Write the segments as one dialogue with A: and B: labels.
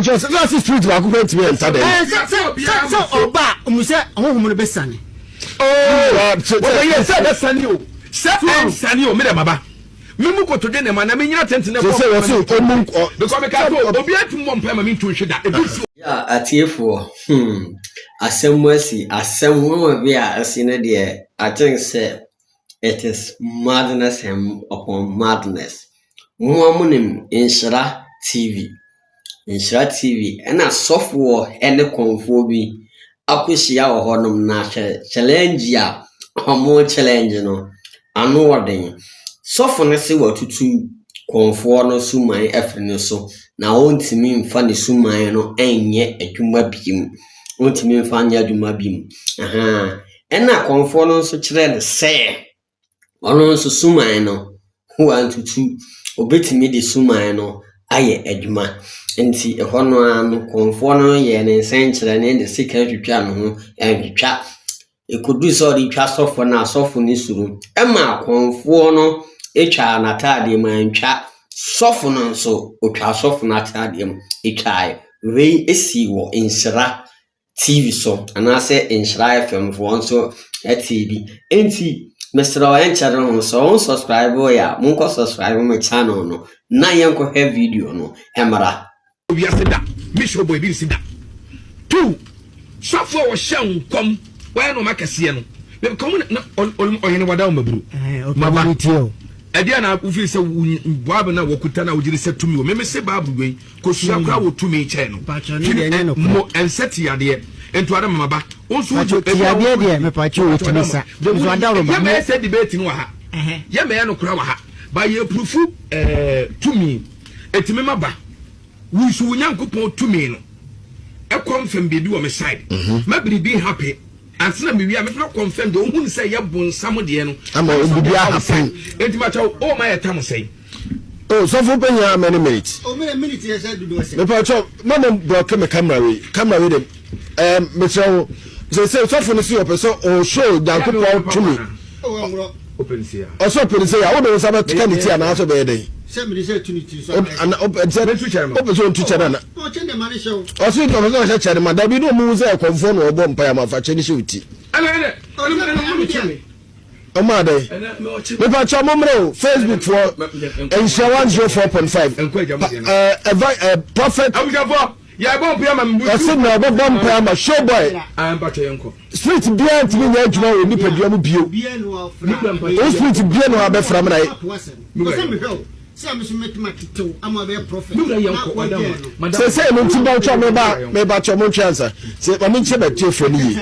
A: just last street wa ku pent me enta dem
B: so oba umuse honhom no besane
A: so
C: yes besane o sani o me dem aba me mu ko to de ne ma na me nyina tente ne ko
A: so omun
C: because me ka to obi atum mo mpa ma me ntu hweda
D: ya atiefo asem wo bi a asine de I think say it is madness upon madness. Muamunim Nhyira TV and software and Okomfo bi akwhia wo honom na challenge ya homo challenge no anu worden sofo ne se watutu konfo no suman efre so na ontimi mfa ne suman no enye adwuma biem ontimi mfa anya adwuma biem ena konfo no so kire ne se ono so suman no ho antutu obetimi de suman no aye adwuma enti ehono anu konfo no ye ne senkyere ne de sika twitwa no ho entwitwa ekodu so de twa sofo na sofo ni suru ema konfo no etwa na tade mantwa sofo no so otwa sofo na tade etwa we esi wo Nhyira TV so anase Nhyira FM for so TV enti Mr. Oyencharo so subscribe ya munko subscribe my channel no na yanko he video no emara
C: obi aseda mission boy bi sida 2 sofo wo hyan kom why no makase no me kom na oyene wada maburu
B: mama tio
C: edia na ufi se boabe na wakuta na ugiri se tumi o me se babu gwen ko sua kra wo tumi che no mo enseti yade ento ada mama onso
B: yade de me pa che wo tumi sa so ada ro
C: ya me se debate no ha ya me no kra wa ha ba ye proofu tumi etime maba wi so nyankopon tumi no e confirm be bi wo me side ma be happy ansina me wi a me confirm de ohun say ye bonsam de no
A: ama obi a happen
C: enti ma chaw o ma ye tam say
A: oh so for penya many minutes
B: o me minute ye say do say
A: me pa chaw mama block me camera we dem me chaw so say so for no see person o show Yankopon to me
C: open see
A: o so open see ya wo do sabe kaniti ana so be dey
B: say me say tunity so
A: and open so to channel
B: o chende mani show
A: o so to so channel ma da bi no mu say Okomfo no obo mpa ya ma fa cheni shewti Omade me pa cha momro Facebook for Nhyira 104.5 prophet
C: ya bon pia ma mbu
A: ase na bo mpa ma show boy
C: bato yanko
A: street bia ntimi nya adwuma we nipadua mu bio o street bia no abefra me na
B: say me metima kito ama be prophet
A: say no tiba cho me ba cho mo chansa say ma me nche ba tiefo ni yi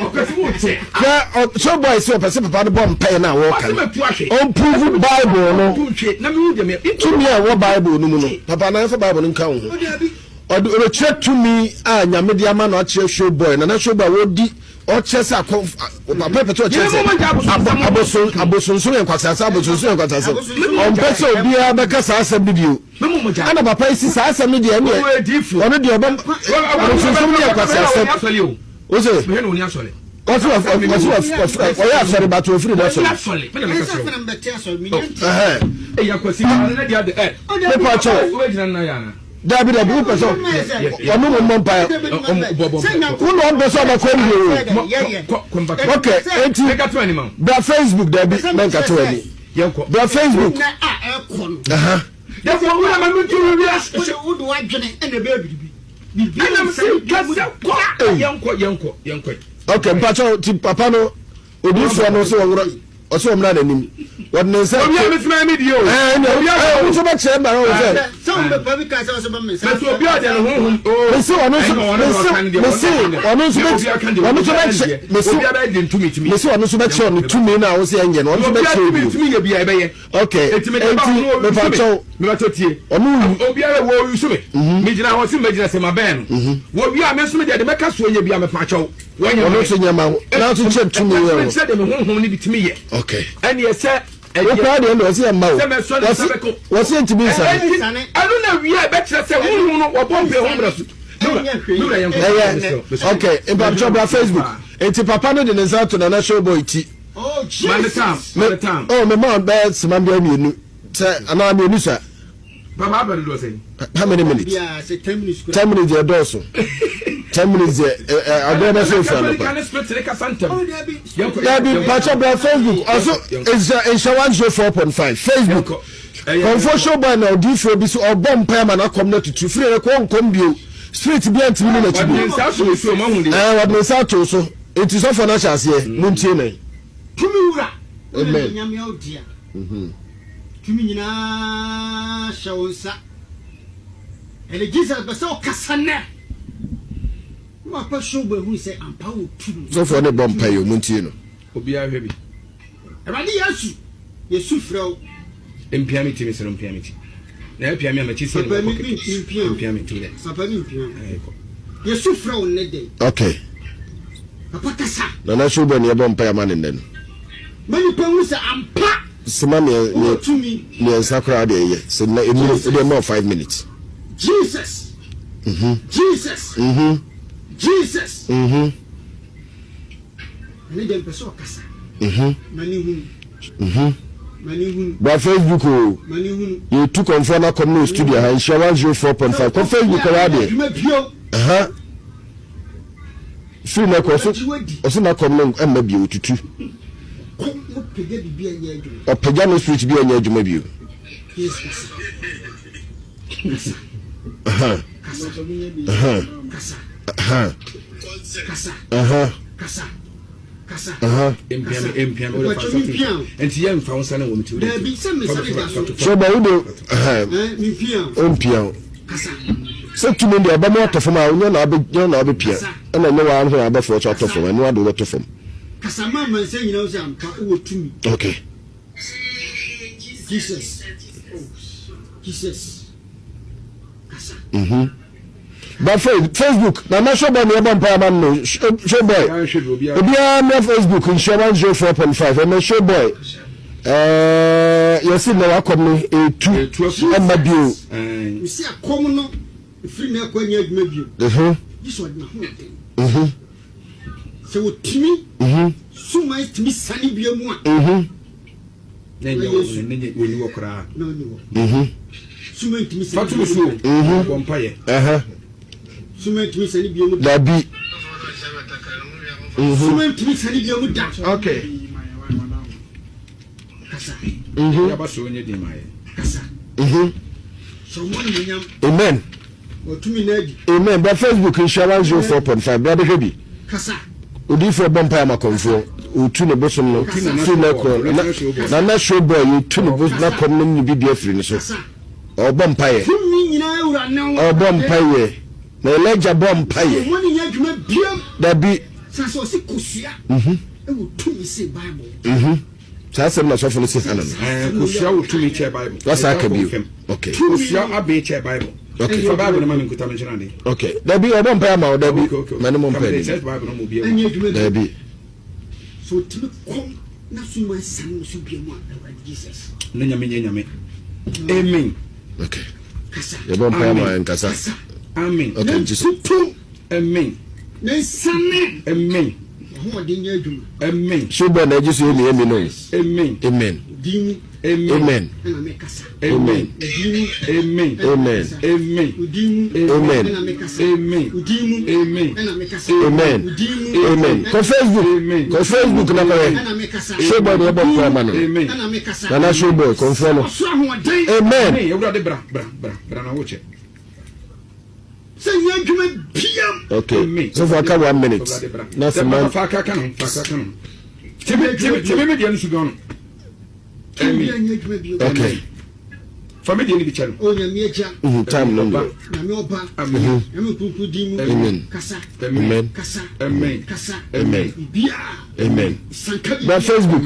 A: ya show boy so person papa no bom pay na wo kan on prove bible no
C: na me hu me
A: to me wo bible no mu no papa na fa bible no kan ho o check to me nyame dia ma na che show boy na show boy wo di o chesa papa peto chesa abosun so enkwasasa on peso bia be kasa asem bidio ana papa isi sa asem ni dia ne ono dia ba abosun so ni enkwasasa o se
C: me no ni asole
A: o ya sorry ba to free na sorry
C: ya kwasi na dia de
A: me pa cho Dabi person omo mo mpa uno on person ba ko mi okay enti da Facebook dabi men ka to ani da Facebook
C: da fo wona ma mutu wi as
B: wo do adwene ene be bibi
C: ana se kasa yanko
A: okay mpacho ti papa no obi fo no so woro o so mna nanim wodne se
C: obi amesma mi dio
A: obi so ba che ba o se
B: so be pa bi ka so ba me
C: so obi ade no honhom
A: me se ono so ba che no tumi na o se enye no ono so ba che
C: tumi ye bia ebe ye
A: okay enti me pa cho
C: me ba totie
A: ono
C: obi ara wo yusu me gina ho se me gina se ma ben wo wi amesu me de me ka so enye bia me pa cho
A: ono so nyama na so che tumi ye
C: se de me honhom ni bitimi ye
A: okay
C: and ye say
A: o pa de no se ma o se ntimi sa
C: anu na wi e be kire se honhom no wo bombe honbra so
A: okay in Baba Facebook enti papa no de nsa to na show boy ti
B: oh Jesus
C: man the time
A: oh me man be smam bia mienu se ana mienu sa
C: Baba Abel do say.
A: How many minutes?
B: Yeah, say 10 minutes.
A: 10 minutes there also. 10 minutes there. I don't know so far.
C: Can split the Casantum.
A: Yeah, be patch up on Facebook. Also, it's in Shawan Show 4.5. Facebook. Okomfo show by now, D4 be so or bomb payment na come not to free a come bio. Street be anti me na chibi. What no sa to so. It is of financial here. Muntie na.
B: Tumi wura.
A: Amen.
B: Nyame odia. Tumi nyina shawonsa. Ele Jesus be so kasana. Mo pa show be hu say ampa wo tumi.
A: So for the bomb pay you muntie no.
C: Obi a hwebi.
B: Awade Yesu frɛ
C: Mpiami timi sero mpiami. Na mpiami amachi se no pocket. Mpiami timi.
B: Papa ni mpiami. Yesu frɛ wo ne den.
A: Okay.
B: Papa kasa.
A: Na show be ne bomb pay man den.
B: Mani pa hu say ampa.
A: Sima ne sakra de ye. So na e more 5 minutes.
B: Jesus. Jesus. Jesus. Ne den person kasa. Mani hu.
A: By Facebook, you took on for community studio and Shawan 4.5. Come Facebook already. Free na koso. Oso na community and maybe you to. O pega no switch bi anya adwuma bi.
C: Mpiam o fa so enti ye mfa wonsa na wo mti
A: so ba wo mpiam so tumi de aba mo atofom a onye na abepia na ne wa anho aba fo cho atofom enu ado wo tofom
B: kasa mama nse nyina wo ampa wo tumi
A: okay
B: Jesus kasa But Facebook, na show boy me bomb pay man no show boy. Obi am Facebook in Shawan 4.5 and show boy. You see na wa come me 2 amba bio. You see come no free me akwanya adwuma bio. This one na ho. So wo timi so my timi sani bio mu a.
C: Nenye woni wo kra.
B: No ni wo. So my timi sani.
C: Fatu so bomb pay.
A: Dabi.
C: Okay.
A: Amen. Amen. But Facebook in Shawan 4.5. Brother Hebi. Udi for bompa Okomfo. Utu ne bosom no. Free na ko. Na show boy you tu ne bosom na kom no bi bia free ni so. O bompa ye. O bompa ye. Na Elijah bomb paye.
B: Woni nya dwuma biam.
A: Da bi.
B: Sanso si kosua. E wo tumi say Bible.
A: Sa sem na so fo si hanan.
C: Kosua wo tumi che Bible.
A: What's that be? Okay.
C: Kosua abe che Bible. Okay. For Bible na mami kuta mention ande.
A: Okay. Da bi o bomb paye ma o da bi. Mane mo paye.
C: Bible no mo bia.
A: Da bi.
B: So tumi kom na so mo san so biam a Jesus.
C: Na nyame. Amen.
A: Okay. Ya bomb paye ma en kasa.
C: Amen.
A: Okay, Jesus.
C: Amen. Amen. Amen.
A: Suba na Jesus ni emi no.
C: Amen.
A: Amen.
C: Amen.
A: Amen.
C: Amen. Amen.
A: Amen.
C: Amen.
A: Amen.
C: Amen.
A: Amen. Ko Facebook na ko. Suba na bo kwa mano.
C: Amen.
A: Na suba ko follow. Amen.
C: Bra na woche.
A: Okay. So for 1 minute. That's man. Okay.
C: Family ni bichano.
A: Time no. Amen.
C: Amen.
A: Amen.
C: Amen.
A: Amen. Amen. But Facebook.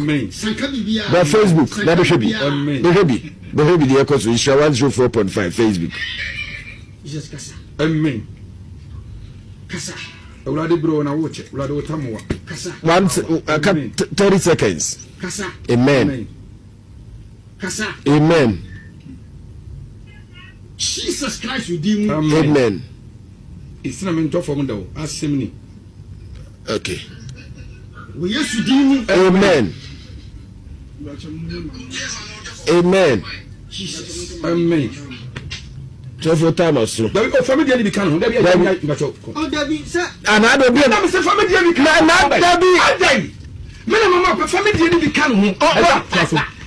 A: But Facebook. That should be. The heavy the echo so Shawan 4.5 Facebook.
B: Jesus kasa.
C: Amen.
B: Kasa.
C: Ulade bro na woche. Ulade otamuwa.
B: Kasa.
A: 30 seconds.
B: Kasa.
A: Amen.
B: Kasa.
A: Amen.
B: Jesus Christ redeem.
A: Amen.
C: It's not meant to form though. Asemni.
A: Okay.
B: We yes redeem.
A: Amen. Amen.
B: Jesus.
C: Amen.
A: So for time or so.
C: The family dey be kan ho. Dey be ngacho.
B: Oh David sir.
A: Ana do be
C: na me say family dey be kan.
A: Na
C: David. Me na mama family dey be kan ho.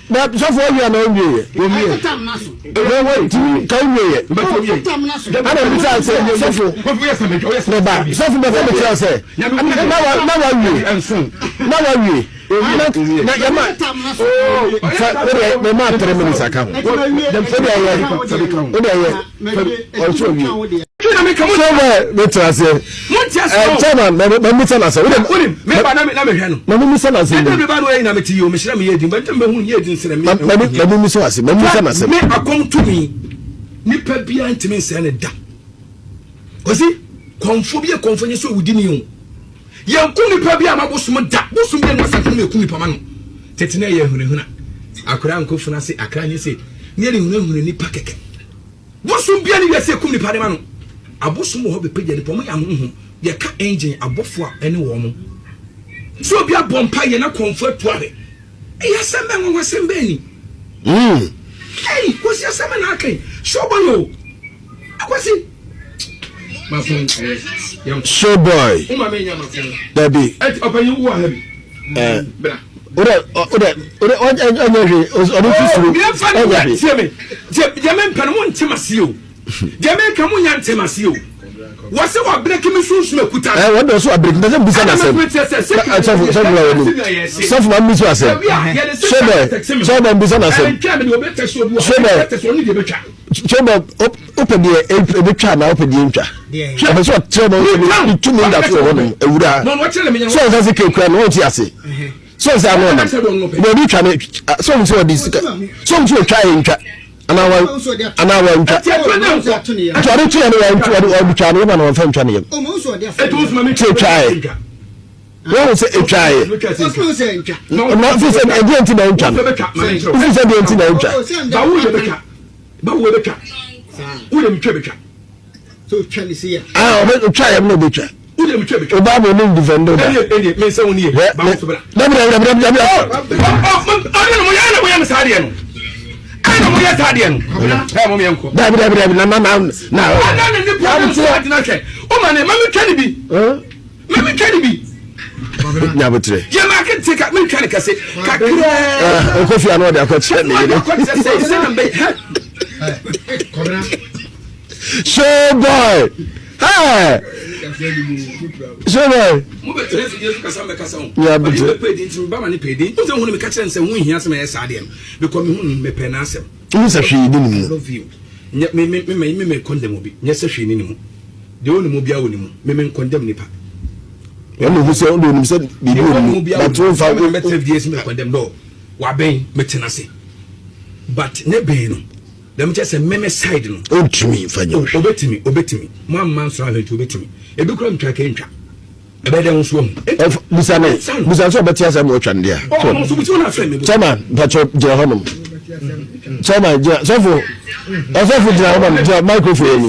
A: Na so for you na onye.
B: I tam na so.
A: No wait, can we?
B: But tam na so.
A: Ana mi say so for. No ba. So for me say. Na wa na yama tam na so. Me ma 3 minutes aka. Dem for ya. Also we. Chairman, me tell us.
C: Me ba na me hwe no.
A: Me tell us.
C: Me ba no yin na me ti yo me hira me yedin, but me hu yedin sere me.
A: Me so ase. Me tell us.
C: Me akom to me. Nipa bia ntimi nse ne da. Kosi konfo bia konfo nye so wudi ni o. Yanku nipa bia mabosom da. Bosom bia no sankun me ku nipa ma no. Tetene ye hunehuna. Akura nkofu na se akra nye se. Ne ri hunehuna nipa keke. Bosom bia ni yese ku nipa de ma no. Abosom ho be pagya nipa mo ya ho. Ye ka engine abofo a ene wo mo. So bia bompa ye na konfo atuare. Ya sembe ngo sembe ni. Hey, kosi asema na akai. Showboy. Akwasi. Mafun.
A: Showboy.
C: Uma menya mafun.
A: Dabi.
C: Opanyi wo habi. Bra.
A: Ore onye onu fifuru.
C: Onye tie me. Je me mpa no ntemase o. Je me ka mu nya ntemase o. Wase wa break me sunsu me kuta.
A: What do so break? Doesn't be sana sem. Sofu ma mi so asem. Showboy be sana sem. Showboy open the betwa na open the ntwa. Ebe so showboy tu mi da so wonu ewura. So that say kekura no ti ase. So say no na. Bo bi twa me so so di sika. So so twa ntwa. Anawa ntwa. Atware twa no ntwa o bitwa no na o fa ntwa ne yem.
B: O mo so dia.
A: Twa. Wọ́n sẹ́ ẹ̀twa yẹ.
B: Wọ́n sẹ́ ẹ̀twa.
A: Ọ̀nà fi sẹ́ ẹ̀dí ẹ̀ntì náà ẹ̀twa. Fi sẹ́ ẹ̀dí ẹ̀ntì náà ẹ̀twa.
C: Báwo yẹ bẹ́twa? Báwo yẹ bẹ́twa? Wọ́n yẹ mi twẹ́ bẹ́twa.
B: So twa ni si yẹ.
A: Ọ̀bẹ twa yẹ mi náà bẹ́twa.
C: Wọ́n yẹ mi twẹ́ bẹ́twa.
A: Ọba àbọ̀ ní ndìfẹ̀ndọ̀ dà.
C: Ẹni mi sẹ́ wọn ni yẹ. Báwo sọ bẹ́twa?
A: Dabi.
C: Ọ̀dẹ̀ ni mo yẹ mi sáà díẹ̀ nù. Ẹni mo yẹ sáà díẹ̀ nù. Ẹ mo mi yẹ nkọ.
A: Dabi na.
C: Ọ̀dẹ̀ ni ní pọ́n sọ àdínà kẹ. Ó mà ní mami twẹ́ ni bi.
A: Nyabotre.
C: Ye ma ke tika me twa ne kase. Kakra.
A: Okofi ano de akwache ne yele. Showboy. Hey. Showboy.
C: Mo be tere Yesu kasa me kasa on.
A: Ya butu.
C: Me pedi nti ba ma ne pedi. O se hu ne me ka kire nse hu hia se me yesa de em. Be ko me hu me pe na asem.
A: Hu sa hwe ni mu.
C: Love you. Me condemn obi. Nye se hwe ni mu. De oni mu bia oni mu. Me condemn nipa.
A: Wọ́n mú sẹ́ ọ́n ní sẹ́ bíbí òní bàtú fa
C: wọ́n mẹ́tẹ́ fìdí ẹ̀sìn mẹ́kọ̀ ndẹ́m dọ́ wà bẹ́yìn mẹ́tẹ́nà sí but ne bẹ́yìn no dẹ́m kyẹ́ sẹ́ mẹ́mẹ́ side no.
A: ó tumi fanyẹ o.
C: obetumi mo àmà nsọ ahwẹ́ tí obetumi ebi kúrò ntwa kẹ́ ntwa ẹbẹ́ dẹ́ nso mu.
A: busa sọ bẹ tí a sẹ mo twa ndí a. chairman mpàtjọ gyina hɔ nom chairman gyina sọfọ gyina hɔ nom gyina microphone yẹn ni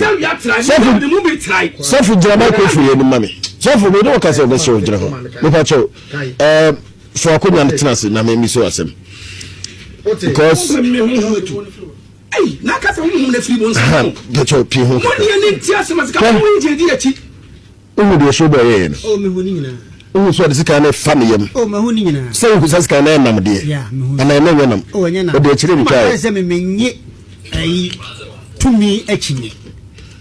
A: sọfọ gyina microphone yẹn ni mami. Sọfọ mi dọwọ kasa ọbẹ sọ gyina hɔ mpàtjọ fọ akonnwa tena se na mi so asɛm because
C: na kasa hu na firi bon sa
A: mpàtjọ pii ho
C: mo ni ni ti asɛm asika mo yin je di akyi
A: ohun de so bɛ yɛ no
B: o me hu ni nyina
A: ohun so de sika na fa ne yam
B: o me hu ni nyina
A: sɛ ku sika na nam de ana na nyɛ nam
B: o nyɛ nam
A: o de akyire bi kai
B: sɛ me menye ai tumi akyi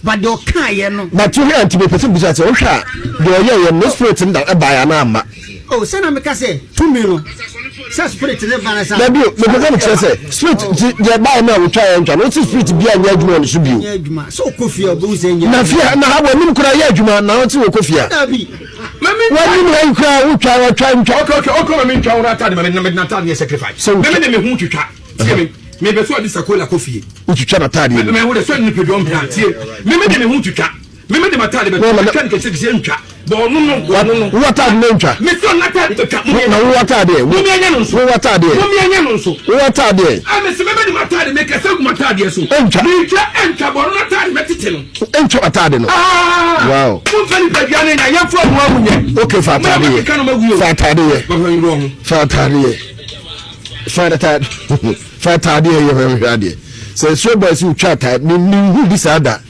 B: but do kan ye no
A: but you hear antibe person busa say o hwa de o ye no spirit nda e ba ya na ama
B: oh say na me ka say tumi no say spirit ne ba na say
A: na bi me ko me say spirit je ba na o twa ya ntwa no spirit bi anya adwuma no so bi
B: anya adwuma so kofia obo say nya
A: na fia na ha bo nim kura ya adwuma na o ti o kofia
B: na bi
C: mami
A: wani me kura o twa ntwa
C: okay mami ntwa ora ta de mami na ta de sacrifice mami de me hu twitwa me be so adi sakola kofie
A: utwitwa na tade
C: me hu de so ni pedom plantie me de me hu twitwa me de matade be kan ke se ntwa bo no
A: wata de ntwa
C: me so na tade to twa
A: na wata de
C: mo mi anya no nso
A: wata de
C: mo mi anya no nso
A: wata de
C: a me se me de matade me ke se gu matade so
A: ntwa
C: ntwa bo no tade me tete no
A: ntwa matade no wow
C: mo fani pe bia na ya fo mo amunye
A: okay fa tade ye ye very hard say show boys who chat ni who this other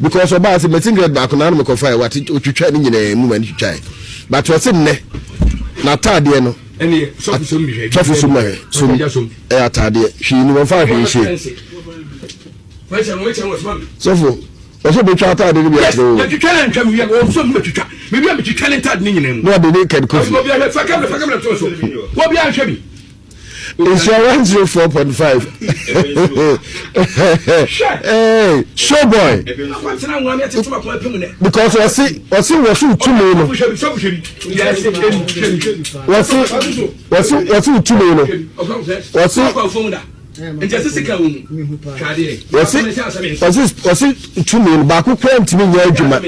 A: because oba say meeting grade back na no me confine what otwitwa ni nyina mu mani twitwa but we say ne na tade no
C: ene so so mi hwe
A: so so me so atade hwi ni mo fa hwe hwe so for so be twa atade ni bi atro
C: ya twitwa na ntwa mi ya o so mi twitwa mi bi am twitwa ne tade ni nyina mu
A: no de ne kan kofi
C: obi ya fa kamera to so obi ya hwe bi
A: Insurance 4.5. Hey, show boy. Because I see 2 million. Was 2 million. Was 2 million. Baku kwent me nya adwuma.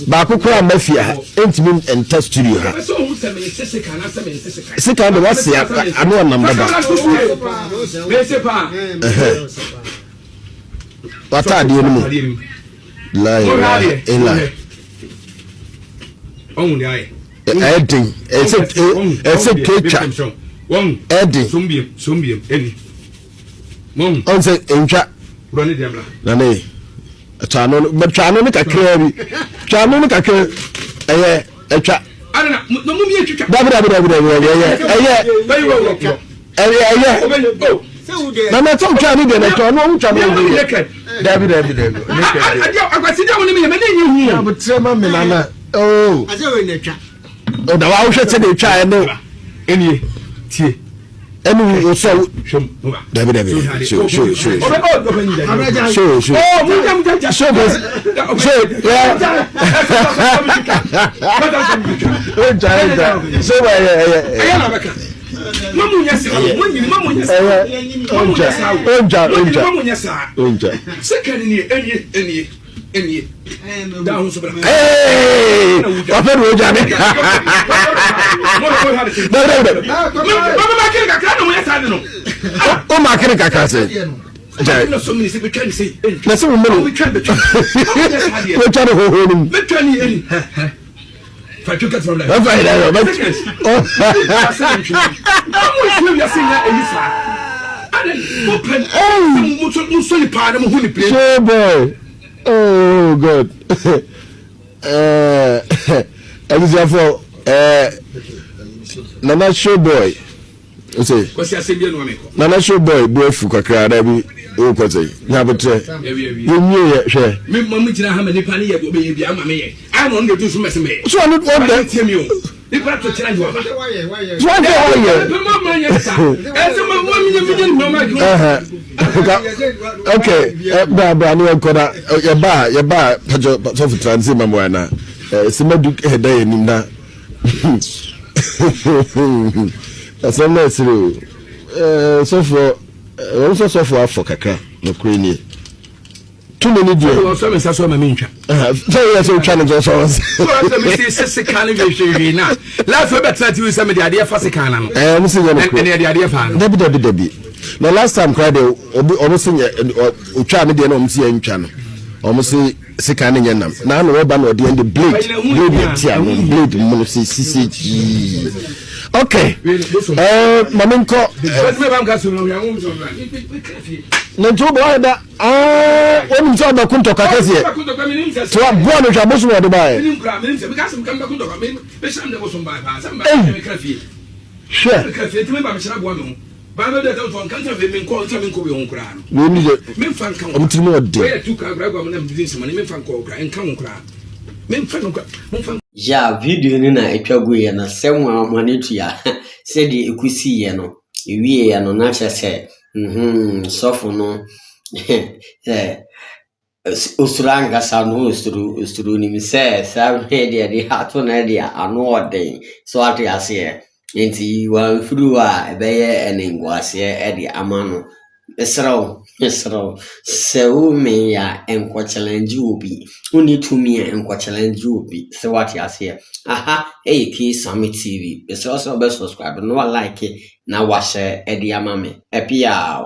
A: Baku kwa mafia entimi enta studio ha. Sika de wase anu number ba. Wata de no mu. La ila.
C: On the
A: Edding. It's a picture.
C: One Edding. Sumbium, any. Mom,
A: On say encha
C: run it down.
A: nane. Chano but chano ni kakra bi. Chano ni kakra echa.
C: I don't know. No, mummy, you can't.
A: Na na tom chano de na to no chano
C: Naked.
A: David.
C: I got sit down with me. I'm in here.
A: But trema me nana. Oh.
B: I say we nature.
A: Oh, da wa hwe se de twa no.
C: Any tea.
A: Enu so David. Show.
C: Oh,
A: Oh God. Example Nana show boy. Say Nana show boy boyfu kakra da bi o kwose nya betre yenye ye hwe
C: me mamu jira ha me nipa ne ye be bi ama me ye I no do so mese me
A: so no one day
C: tell me o nipa to tira you ba
A: so one day
C: me mama nya sa ese me mo mi
A: okay bra no enkoda ye ba pajo so for transit mamo na simadu heda ye nimna asema siro so for afọ kakra no kwenie too many do
C: so me saso ma me ntwa
A: so yes o twa no so
C: so me se kan we na last we better to say me the ade fa se kan na no
A: mo se no
C: ene the ade fa no
A: debi no last time cried omo se o twa me de na omo se ntwa no omo se se kan nya nam na no we ba no de end blade tia no blade mo se CCG. Okay. Maminko. Nanjobo ada wonu so ba kunto kakase. To abo no jabo so de bae. Sure.
D: Ya video ni na etwago ye na semwa amanetu ya se de ekusi ye no ewie ye no na chese sofo no usuranga sanu usturu ni se sa media de hato na dia anu ode so ate ase enti wa furuwa ebeye enengwase e de amano esraw se o me ya enko challenge obi uni to me enko challenge obi se what you say ki Summit TV so be subscribe no like na wa share e de amame e pia